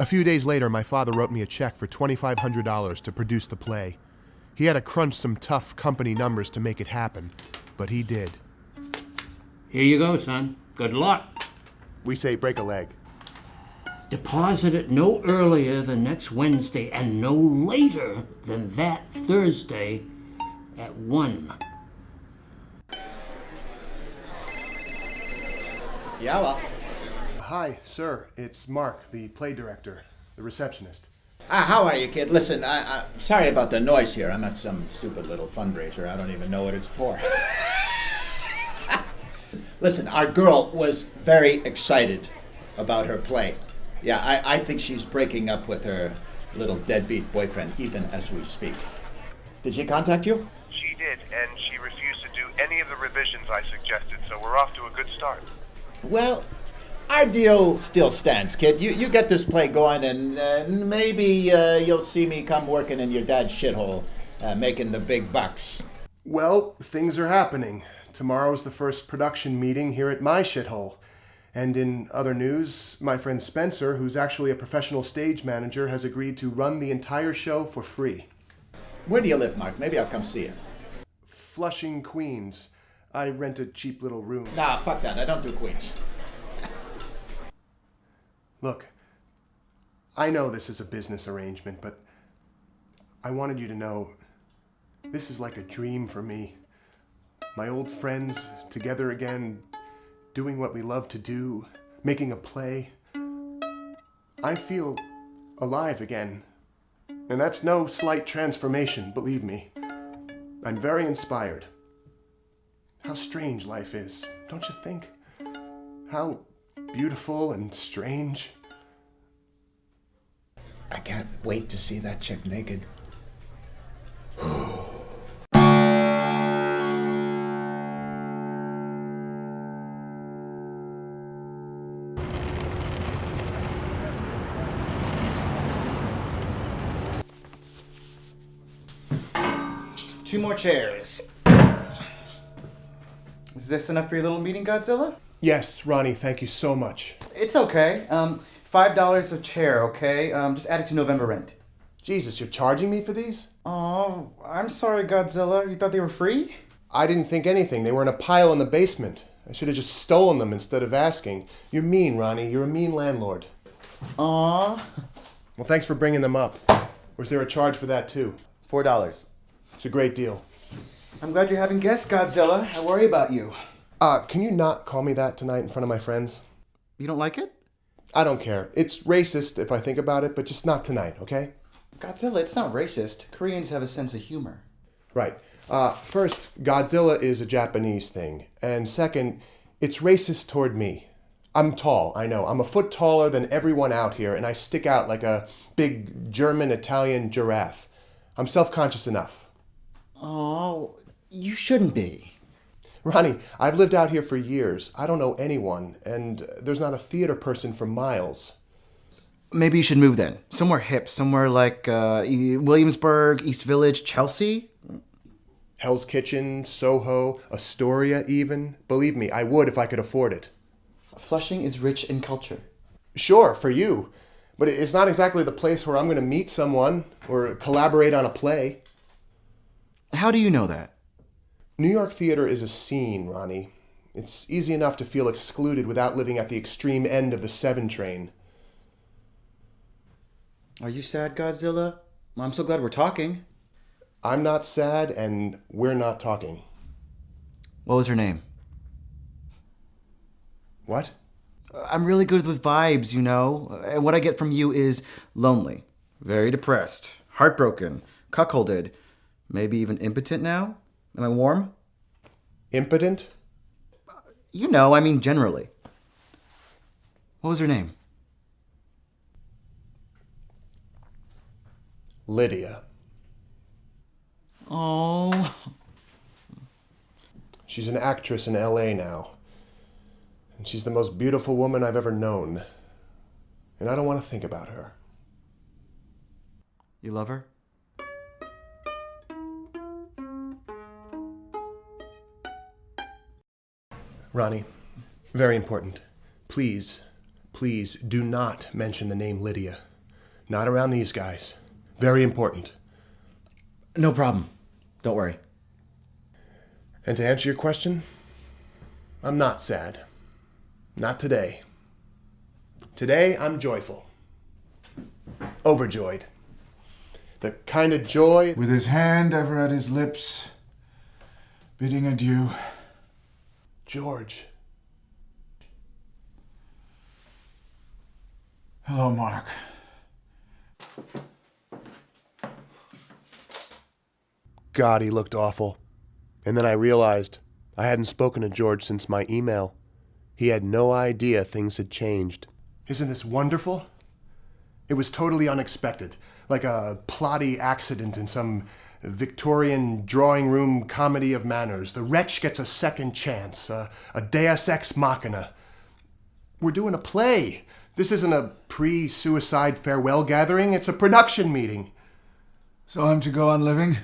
A few days later, my father wrote me a check for $2,500 to produce the play. He had to crunch some tough company numbers to make it happen, but he did. Here you go, son. Good luck. We say break a leg. Deposit it no earlier than next Wednesday and no later than that Thursday at 1. Yalla. Hi, sir. It's Mark, the play director, the receptionist. How are you, kid? Listen, I'm sorry about the noise here. I'm at some stupid little fundraiser. I don't even know what it's for. Listen, our girl was very excited about her play. Yeah, I think she's breaking up with her little deadbeat boyfriend even as we speak. Did she contact you? She did, and she refused to do any of the revisions I suggested, so we're off to a good start. Well, our deal still stands, kid. You get this play going, and maybe you'll see me come working in your dad's shithole, making the big bucks. Well, things are happening. Tomorrow's the first production meeting here at my shithole. And in other news, my friend Spencer, who's actually a professional stage manager, has agreed to run the entire show for free. Where do you live, Mark? Maybe I'll come see you. Flushing, Queens. I rent a cheap little room. Nah, fuck that. I don't do Queens. Look, I know this is a business arrangement, but I wanted you to know this is like a dream for me. My old friends together again, doing what we love to do, making a play. I feel alive again. And that's no slight transformation, believe me. I'm very inspired. How strange life is, don't you think? How beautiful and strange. I can't wait to see that chick naked. 2 more chairs. Is this enough for your little meeting, Godzilla? Yes, Ronnie, thank you so much. It's okay. $5 a chair, okay? Just add it to November rent. Jesus, you're charging me for these? Oh, I'm sorry, Godzilla. You thought they were free? I didn't think anything. They were in a pile in the basement. I should have just stolen them instead of asking. You're mean, Ronnie. You're a mean landlord. Aw. Well, thanks for bringing them up. Was there a charge for that, too? $4. It's a great deal. I'm glad you're having guests, Godzilla. I worry about you. Can you not call me that tonight in front of my friends? You don't like it? I don't care. It's racist if I think about it, but just not tonight, okay? Godzilla, it's not racist. Koreans have a sense of humor. Right. First, Godzilla is a Japanese thing. And second, it's racist toward me. I'm tall, I know. I'm a foot taller than everyone out here, and I stick out like a big German-Italian giraffe. I'm self-conscious enough. Oh, you shouldn't be. Ronnie, I've lived out here for years. I don't know anyone, and there's not a theater person for miles. Maybe you should move then. Somewhere hip. Somewhere like Williamsburg, East Village, Chelsea. Hell's Kitchen, Soho, Astoria even. Believe me, I would if I could afford it. Flushing is rich in culture. Sure, for you. But it's not exactly the place where I'm going to meet someone or collaborate on a play. How do you know that? New York theater is a scene, Ronnie. It's easy enough to feel excluded without living at the extreme end of the 7 train. Are you sad, Godzilla? Well, I'm so glad we're talking. I'm not sad, and we're not talking. What was her name? What? I'm really good with vibes, you know. And what I get from you is lonely, very depressed, heartbroken, cuckolded, maybe even impotent now? Am I warm? Impotent? You know, I mean generally. What was her name? Lydia. Oh. She's an actress in LA now. And she's the most beautiful woman I've ever known. And I don't want to think about her. You love her? Ronnie, very important. Please, please do not mention the name Lydia. Not around these guys. Very important. No problem. Don't worry. And to answer your question, I'm not sad. Not today. Today, I'm joyful. Overjoyed. The kind of joy... With his hand ever at his lips, bidding adieu. George. Hello, Mark. God, he looked awful. And then I realized I hadn't spoken to George since my email. He had no idea things had changed. Isn't this wonderful? It was totally unexpected, like a plotty accident in some Victorian drawing room comedy of manners. The wretch gets a second chance, a deus ex machina. We're doing a play. This isn't a pre-suicide farewell gathering, it's a production meeting. So I'm to go on living?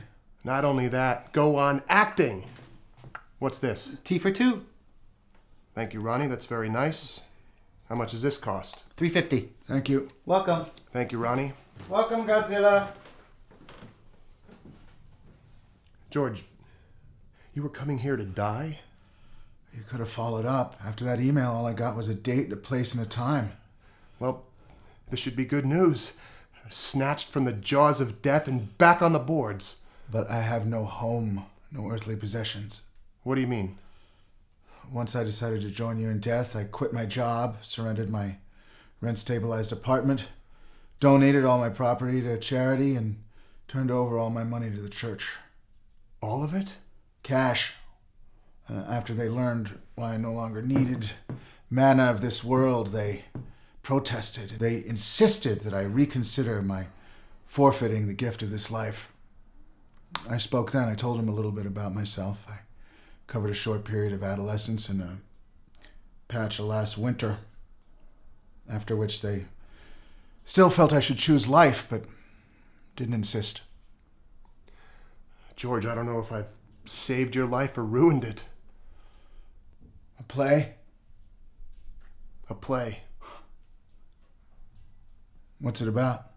Not only that, go on acting. What's this? Tea for two. Thank you, Ronnie. That's very nice. How much does this cost? $3.50. Thank you. Welcome. Thank you, Ronnie. Welcome, Godzilla. George, you were coming here to die? You could have followed up. After that email, all I got was a date, a place, and a time. Well, this should be good news. Snatched from the jaws of death and back on the boards. But I have no home, no earthly possessions. What do you mean? Once I decided to join you in death, I quit my job, surrendered my rent-stabilized apartment, donated all my property to charity, and turned over all my money to the church. All of it? Cash. After they learned why I no longer needed manna of this world, they protested. They insisted that I reconsider my forfeiting the gift of this life. I spoke then. I told them a little bit about myself. I covered a short period of adolescence and a patch of last winter, after which they still felt I should choose life, but didn't insist. George, I don't know if I've saved your life or ruined it. A play? A play. What's it about?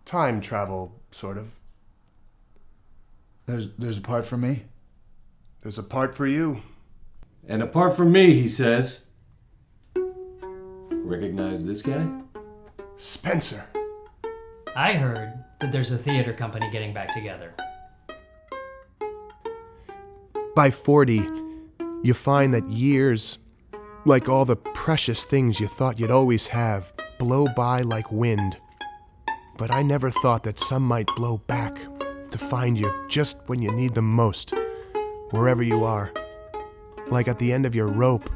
Time travel, sort of. There's a part for me? There's a part for you. And apart from me, he says. Recognize this guy? Spencer. I heard that there's a theater company getting back together. By 40, you find that years, like all the precious things you thought you'd always have, blow by like wind. But I never thought that some might blow back to find you just when you need them most, wherever you are. Like at the end of your rope,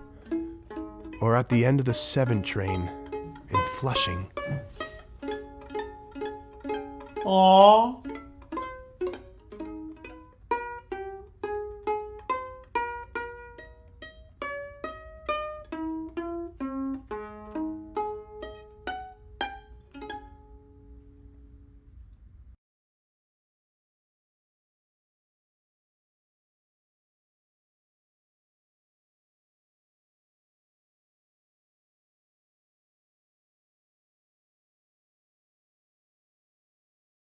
or at the end of the 7 train in Flushing. Aww.